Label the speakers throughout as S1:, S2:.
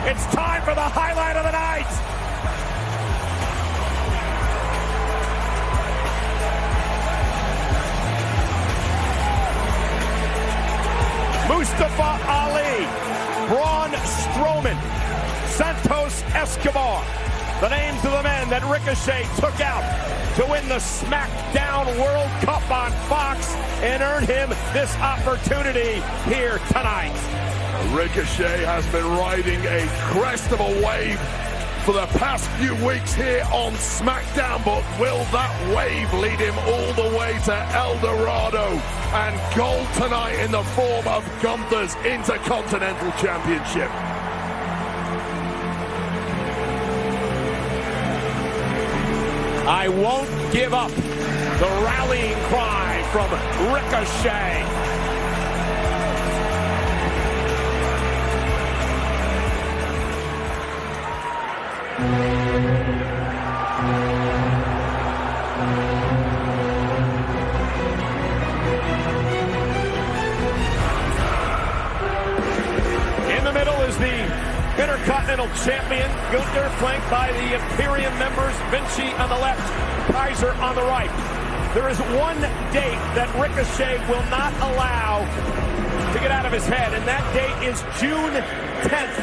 S1: It's time for the highlight of the night. Mustafa Ali, Braun Strowman, Santos Escobar, the names of the men that Ricochet took out to win the SmackDown World Cup on Fox and earn him this opportunity here tonight.
S2: Ricochet has been riding a crest of a wave for the past few weeks here on SmackDown, but will that wave lead him all the way to El Dorado and gold tonight in the form of Gunther's Intercontinental Championship?
S1: I won't give up. The rallying cry from Ricochet. In the middle is the Intercontinental Champion, Gunther, flanked by the Imperium members, Vinci on the left, Kaiser on the right. There is one date that Ricochet will not allow to get out of his head, and that date is June 10th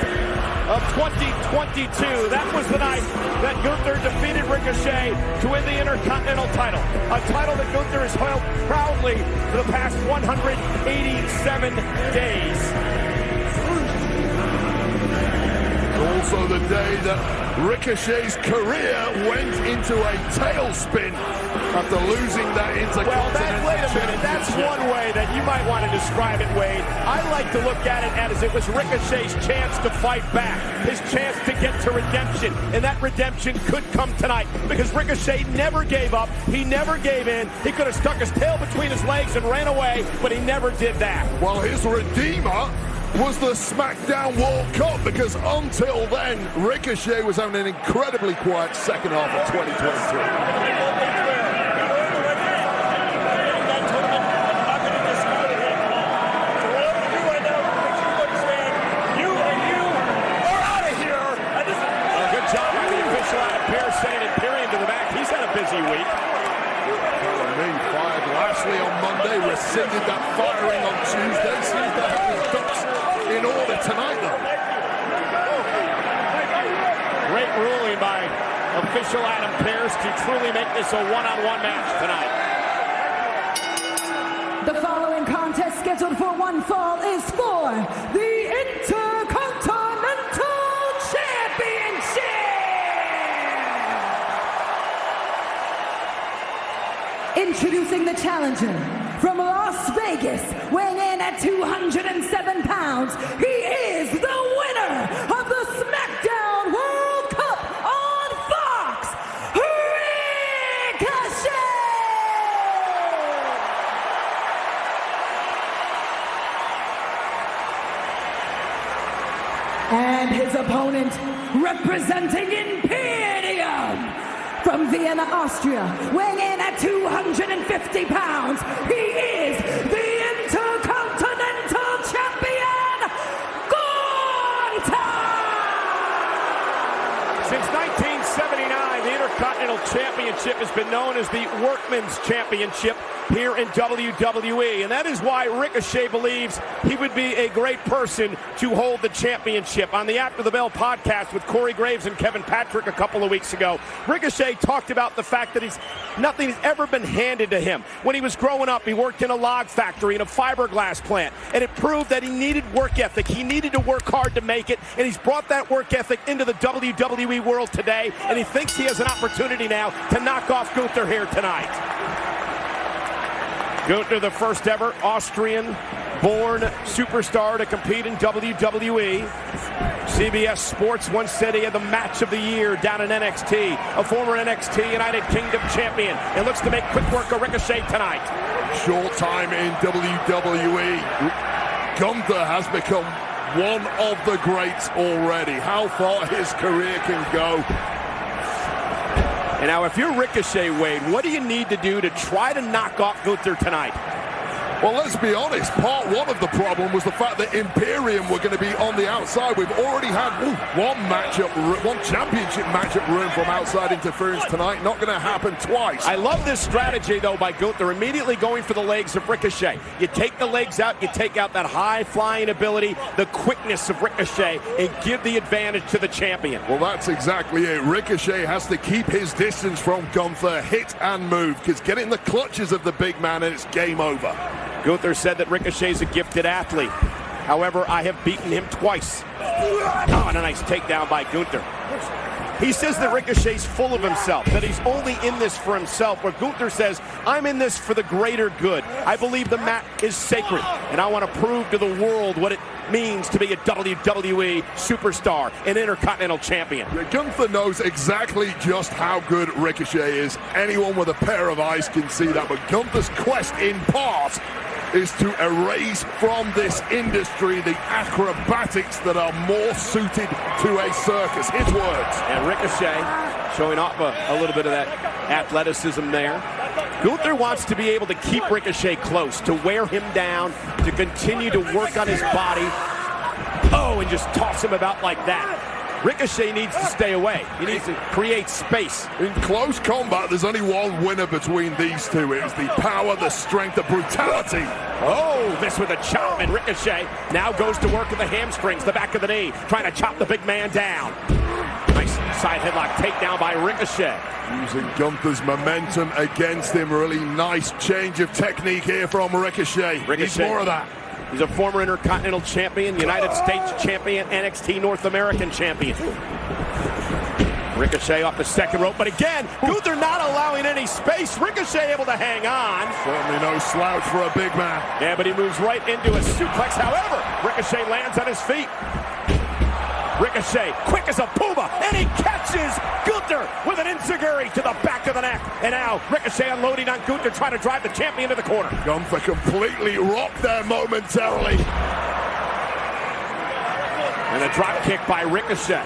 S1: of 2022. That was the night that Gunther defeated Ricochet to win the Intercontinental title, a title that Gunther has held proudly for the past 187 days.
S2: Also the day that Ricochet's career went into a tailspin after losing that Intercontinental
S1: wait a minute. That's one way that you might want to describe it, Wade. I like to look at it as it was Ricochet's chance to fight back, his chance to get to redemption, and that redemption could come tonight because Ricochet never gave up. He never gave in. He could have stuck his tail between his legs and ran away, but he never did that.
S2: Well, his redeemer was the SmackDown World Cup, because until then, Ricochet was having an incredibly quiet second half of 2023. On Monday, rescinded that firing on Tuesday. Seems to have his ducks in order tonight, though.
S1: Great ruling by official Adam Pearce to truly make this a one-on-one match tonight.
S3: The following contest, scheduled for one fall, is for the Intercontinental Championship. Introducing the challenger from Las Vegas, weighing in at 207 pounds. He is the winner of the SmackDown World Cup on Fox, Ricochet! And his opponent, representing Imperium, from Vienna, Austria, weighing in at 250 pounds, he is the Intercontinental Champion, Gunther!
S1: Since 1979, the Intercontinental Championship has been known as the Workman's Championship here in WWE, and that is why Ricochet believes he would be a great person to hold the championship. On the After the Bell podcast with Corey Graves and Kevin Patrick a couple of weeks ago, Ricochet talked about the fact that nothing's ever been handed to him. When he was growing up, he worked in a log factory, in a fiberglass plant, and it proved that he needed work ethic. He needed to work hard to make it, and he's brought that work ethic into the WWE world today, and he thinks he has an opportunity now to knock off Gunther here tonight. Gunther, the first ever Austrian-born superstar to compete in WWE. CBS Sports once said he had the match of the year down in NXT. A former NXT United Kingdom champion. And looks to make quick work of Ricochet tonight.
S2: Short time in WWE. Gunther has become one of the greats already. How far his career can go.
S1: And now, if you're Ricochet, Wade, what do you need to do to try to knock off Gunther tonight?
S2: Well, let's be honest, part one of the problem was the fact that Imperium were going to be on the outside. We've already had one championship matchup ruined from outside interference tonight. Not going to happen twice.
S1: I love this strategy, though, by Gunther, immediately going for the legs of Ricochet. You take the legs out, you take out that high-flying ability, the quickness of Ricochet, and give the advantage to the champion.
S2: Well, that's exactly it. Ricochet has to keep his distance from Gunther, hit and move, because get in the clutches of the big man and it's game over.
S1: Gunther said that Ricochet's a gifted athlete. However, I have beaten him twice. Oh, and a nice takedown by Gunther. He says that Ricochet's full of himself, that he's only in this for himself, where Gunther says, I'm in this for the greater good. I believe the mat is sacred, and I want to prove to the world what it means to be a WWE superstar, an Intercontinental Champion.
S2: Yeah, Gunther knows exactly just how good Ricochet is. Anyone with a pair of eyes can see that, but Gunther's quest in part is to erase from this industry the acrobatics that are more suited to a circus. His words.
S1: And Ricochet showing off a little bit of that athleticism there. Gunther wants to be able to keep Ricochet close, to wear him down, to continue to work on his body. Oh, and just toss him about like that. Ricochet needs to stay away. He needs to create space.
S2: In close combat, there's only one winner between these two. It is the power, the strength, the brutality.
S1: Oh, this with a chop, and Ricochet now goes to work with the hamstrings, the back of the knee, trying to chop the big man down. Nice side headlock takedown by Ricochet.
S2: Using Gunther's momentum against him. Really nice change of technique here from Ricochet. Needs more of that.
S1: He's a former Intercontinental Champion, United States Champion, NXT North American Champion. Ricochet off the second rope, but again, Gunther not allowing any space. Ricochet able to hang on.
S2: Certainly no slouch for a big man.
S1: Yeah, but he moves right into a suplex. However, Ricochet lands on his feet. Ricochet, quick as a puma, and he catches Gunther with an enziguri to the back of the neck. And now Ricochet unloading on Gunther, trying to drive the champion to the corner.
S2: Gunther completely rocked there momentarily.
S1: And a drop kick by Ricochet.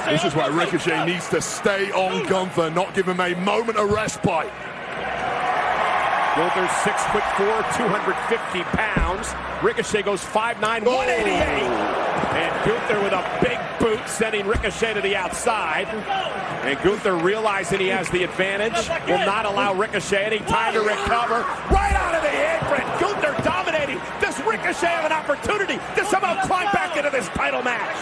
S2: This is why Ricochet needs to stay on Gunther, not give him a moment of respite.
S1: Gunther's 6'4", 250 pounds. Ricochet goes 5'9", 188. And Gunther with a big boot, sending Ricochet to the outside. And Gunther, realizing he has the advantage, will not allow Ricochet any time to recover. Right out of the apron, Gunther dominating. Does Ricochet have an opportunity to somehow climb back into this title match?